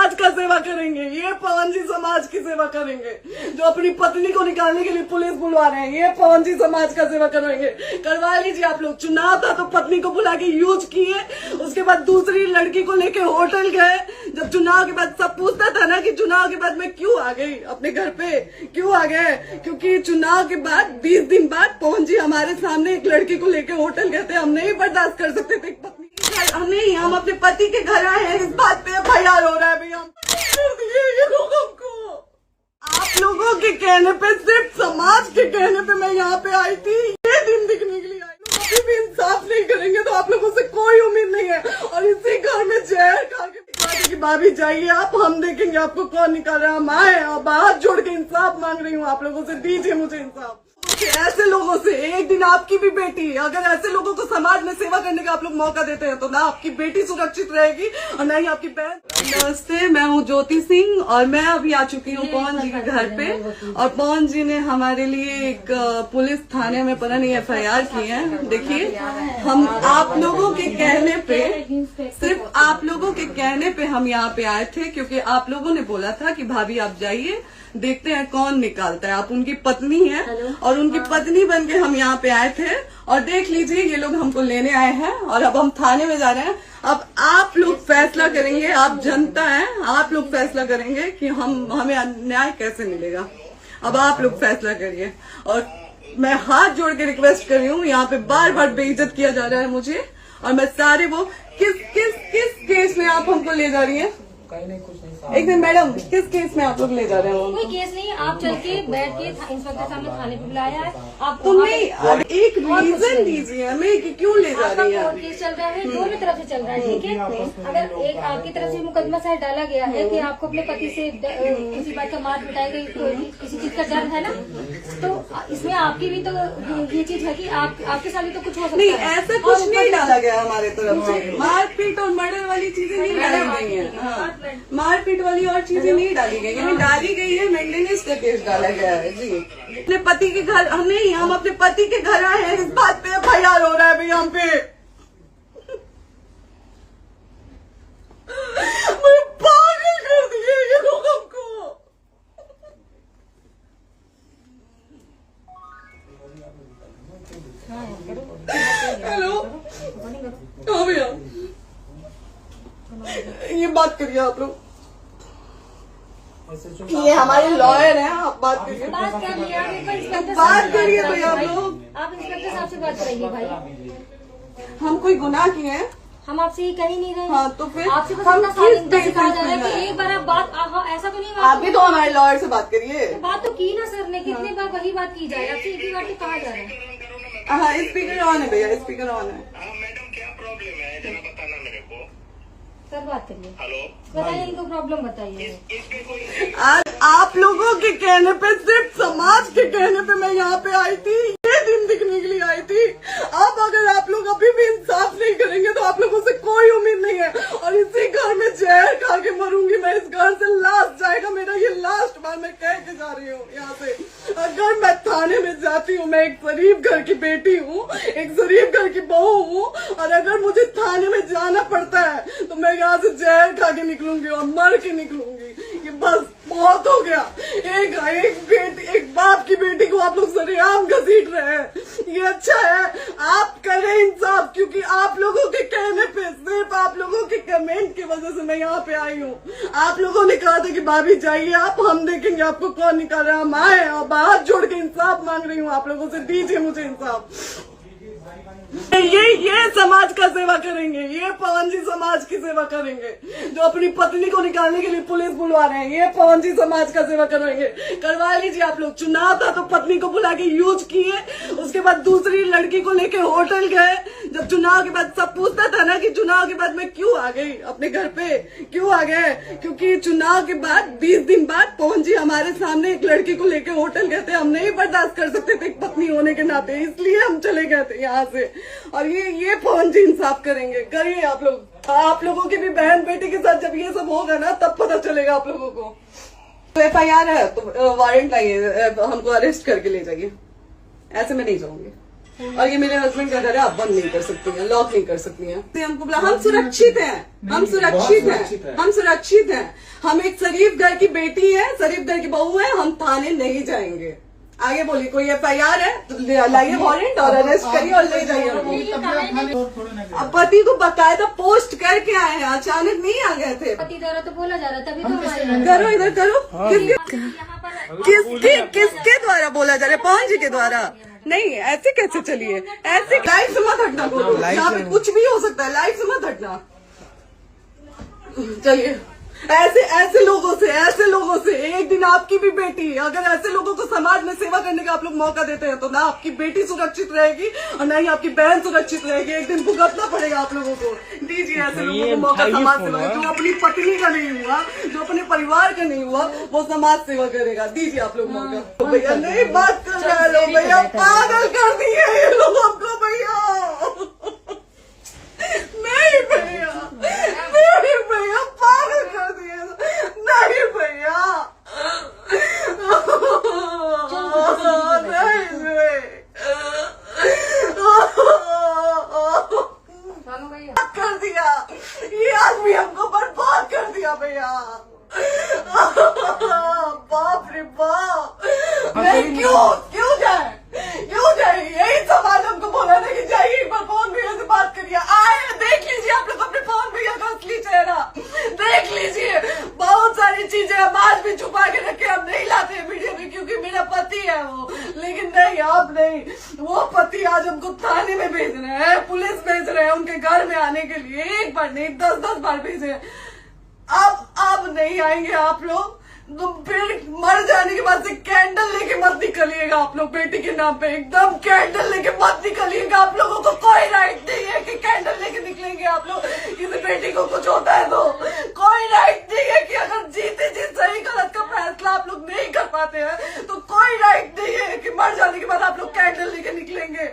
समाज का सेवा करेंगे, ये पवन जी समाज की सेवा करेंगे। जो अपनी पत्नी को निकालने के लिए पुलिस बुलवा रहे हैं, ये पवन जी समाज का सेवा करेंगे। करवा लीजिए आप लोग। चुनाव था तो पत्नी को बुला के यूज किए, उसके बाद दूसरी लड़की को लेके होटल गए। जब चुनाव के बाद सब पूछता था ना कि चुनाव के बाद मैं क्यों आ गई अपने घर पे, क्यों आ गए, क्योंकि चुनाव के बाद 20 दिन बाद पवन जी हमारे सामने एक लड़की को लेके होटल गए थे। हम नहीं बर्दाश्त कर सकते थे पत्नी नहीं, हम अपने पति के घर आए हैं, इस बात पे FIR हो रहा है भैया। ये लोग हमको आप लोगों के कहने पे, सिर्फ समाज के कहने पे मैं यहाँ पे आई थी, ये दिन दिखने के लिए आई। अभी भी इंसाफ नहीं करेंगे तो आप लोगों से कोई उम्मीद नहीं है। और इसी घर में जहर खा के कि भाभी जाइए आप, हम देखेंगे आपको कौन निकाल रहा है। हम आए और हाथ जोड़ के इंसाफ मांग रही हूँ आप लोगों से, दीजिए मुझे इंसाफ। ऐसे लोगों से एक दिन आपकी भी बेटी, अगर ऐसे लोगों को समाज में सेवा करने का आप लोग मौका देते हैं तो ना आपकी बेटी सुरक्षित रहेगी और ना ही आपकी बहन। नमस्ते, मैं हूँ ज्योति सिंह और मैं अभी आ चुकी हूँ पवन जी के घर पे। और पवन जी ने हमारे लिए एक पुलिस थाने में पता नहीं FIR की है। देखिए, हम आप लोगों के कहने पे, सिर्फ आप लोगों के कहने पे हम यहाँ पे आए थे, क्योंकि आप लोगों ने बोला था कि भाभी आप जाइए, देखते हैं कौन निकालता है। आप उनकी पत्नी हैं और उनकी पत्नी बन के हम यहाँ पे आए थे। और देख लीजिए, ये लोग हमको लेने आए हैं और अब हम थाने में जा रहे हैं। अब आप लोग फैसला करेंगे, आप जनता हैं, आप लोग फैसला करेंगे कि हमें न्याय कैसे मिलेगा। अब आप लोग फैसला करिए। और मैं हाथ जोड़ के रिक्वेस्ट कर रही हूँ, यहाँ पे बार बार बेइज्जत किया जा रहा है मुझे। और मैं सारे वो किस केस में आप हमको ले जा रही है? एक दिन मैडम, किस केस में आप लोग ले जा रहे हो? कोई केस नहीं, आप चल के बैठ के इंस्पेक्टर साहब ने थाने पे बुलाया है। आप तुमने एक रीजन दीजिए हमें कि क्यों ले जा रही है। कोर्ट केस चल रहा है, दोनों तरफ से चल रहा है, ठीक है। अगर एक आपकी तरफ से मुकदमा शायद डाला गया है कि आपको अपने पति से किसी बात का मार पिटाई गई, किसी चीज का डर है ना, तो इसमें आपकी भी तो ये चीज है कि आपके साथ भी तो कुछ हो सकता है। नहीं, ऐसा कुछ नहीं डाला गया हमारे तरफ से। मारपीट और मर्डर वाली चीजें नहीं डाली गई है। मारपीट वाली और चीजें नहीं डाली गई है। डाली गई है मेंटेनेंस का केस डाला गया है जी। अपने पति के घर हम अपने पति के घर आए हैं, इस बात पे FIR हो रहा है भैया हम पे। पागल कर दिए ये लोग हमको। हेलो, हाँ भैया, ये बात करिए आप लोग। ये हमारे लॉयर हैं, आप बात करिए। बात कर लिया, बात करिए भैया आप लोग। आप इंस्पेक्टर साहब से बात करेंगे भाई। हम कोई गुनाह किए हैं? हम आपसे ये कह ही नहीं रहे। हाँ, तो फिर आपसे बस हम इतना किस कहा जा रहा है बेसिस कि पे एक बार आप बात ऐसा तो नहीं आप भी तो हमारे लॉयर से बात करिए। बात तो की ना सर ने, कितनी बार वही बात की जाए, आपसे एक ही बार तो कहा जा रहा है। हाँ, स्पीकर ऑन है भैया, स्पीकर ऑन है। मैडम क्या प्रॉब्लम है जरा बताना मेरे को। सर बात करिए, हेलो, बताइए इनको प्रॉब्लम बताइए। इसके कोई आज आप लोगों के कहने पे, सिर्फ समाज के कहने पे मैं यहाँ पे आई थी, ये दिन दिखने के लिए आई थी। अब अगर आप लोग अभी भी इंसाफ नहीं करेंगे तो आप लोगों से कोई उम्मीद नहीं है। और इसी घर में जहर खा के मरूंगी मैं। इस घर से लास्ट जाएगा मेरा, ये लास्ट बार मैं कह के जा रही हूँ यहाँ से। अगर मैं थाने में जाती हूँ, मैं एक शरीफ घर की बेटी हूँ, एक शरीफ घर की बहू हूँ, और अगर मुझे थाने में जाना पड़ता है तो मैं यहाँ से जहर खा के निकलूंगी और मर के निकलूंगी। ये बस बहुत हो गया। एक बाप की बेटी को आप लोग सरेआम घसीट रहे हैं, ये अच्छा है? आप करें इंसाफ, क्योंकि आप लोगों के कहने पे, सिर्फ आप लोगों के कमेंट की वजह से मैं यहाँ पे आई हूँ। आप लोगों ने कहा था कि भाभी जाइए आप, हम देखेंगे आपको कौन निकाल रहा है। हम आए और हाथ जोड़ के इंसाफ मांग रही हूँ आप लोगों से, दीजिए मुझे इंसाफ। ये समाज का सेवा करेंगे, ये पवन जी समाज की सेवा करेंगे। जो अपनी पत्नी को निकालने के लिए पुलिस बुलवा रहे हैं, ये पवन जी समाज का सेवा करेंगे। करवा लीजिए आप लोग। चुनाव था तो पत्नी को बुला के यूज किए, उसके बाद दूसरी लड़की को लेके होटल गए। जब चुनाव के बाद सब पूछता था ना कि चुनाव के बाद मैं क्यों आ गई अपने घर पे, क्यों आ गए, क्योंकि चुनाव के बाद 20 दिन बाद पवन जी हमारे सामने एक लड़की को लेके होटल गए थे। हम नहीं बर्दाश्त कर सकते थे पत्नी होने के नाते, इसलिए हम चले गए थे यहाँ से। और ये पवन जी इंसाफ करेंगे। करिए आप लोग। आप लोगों की भी बहन बेटी के साथ जब ये सब होगा ना, तब पता चलेगा आप लोगों को। तो FIR है तो वारंट लाइए, हमको अरेस्ट करके ले जाइए। ऐसे में नहीं जाऊंगी। और ये मेरे हस्बैंड का घर है, आप बंद नहीं कर सकती हैं, लॉक नहीं कर सकती हैं। तो हमको बोला हम सुरक्षित हैं, हम सुरक्षित हैं, हम सुरक्षित हैं। हम एक शरीफ घर की बेटी है, शरीफ घर की बहू है, हम थाने नहीं जाएंगे। आगे बोलिए, कोई FIR है तो लाइए वारंट और अरेस्ट करिए और ले जाइए। अब पति को बकायदा पोस्ट करके आए हैं, अचानक नहीं आ गए थे। पति द्वारा तो बोला जा रहा था, तभी तो हमारे करो इधर करो। यहाँ पर किसके द्वारा बोला जा रहा है? पवन जी के द्वारा? नहीं, ऐसे कैसे चलिए, ऐसे लाइफ से मत हटना बोलो, यहाँ पे कुछ भी हो सकता है, लाइफ से मत हटना। चलिए, ऐसे लोगों से एक दिन आपकी भी बेटी, अगर ऐसे लोगों को समाज में सेवा करने का आप लोग मौका देते हैं तो ना आपकी बेटी सुरक्षित रहेगी और ना ही आपकी बहन सुरक्षित रहेगी। एक दिन भुगतना पड़ेगा आप लोगों को। दीजिए ऐसे लोगों को मौका समाज सेवा का। जो अपनी पत्नी का नहीं हुआ, जो अपने परिवार का नहीं हुआ, वो समाज सेवा करेगा। दीजिए आप लोग मौका। भैया नहीं बात कर रहे लोग, भैया पागल कर दिए ये लोग हमको भैया। नहीं भैया, नहीं भैया, पागल कर दिए। नहीं भैया, चलो भैया कर दिया ये आदमी, हमको बर्बाद कर दिया भैया। बाप रे बाप। नहीं, क्यों जाए यही सवाल हमको बोला था कि जाइए एक बार पवन भैया से बात करिए। आए, देख लीजिए आप लोग अपने पवन भैया का असली चेहरा देख लीजिए। बहुत सारी चीजें हम आज भी छुपा के रखे, हम नहीं लाते मीडिया में क्योंकि मेरा पति है वो। लेकिन नहीं, आप नहीं, वो पति आज हमको थाने में भेज रहे हैं, पुलिस भेज रहे हैं उनके घर में आने के लिए। एक बार नहीं, 10 बार भेजे। अब नहीं आएंगे आप लोग तो फिर मर जाने के बाद से कैंडल लेके मत निकलिएगा आप लोग बेटी के नाम पे। एकदम कैंडल लेके मत निकलिएगा। आप लोगों को कोई राइट नहीं है कि कैंडल लेके निकलेंगे आप लोग। इस बेटी को कुछ होता है तो कोई राइट नहीं है कि अगर जीते जी सही गलत का फैसला आप लोग नहीं कर पाते हैं तो कोई राइट नहीं है कि मर जाने के बाद आप लोग कैंडल लेके निकलेंगे।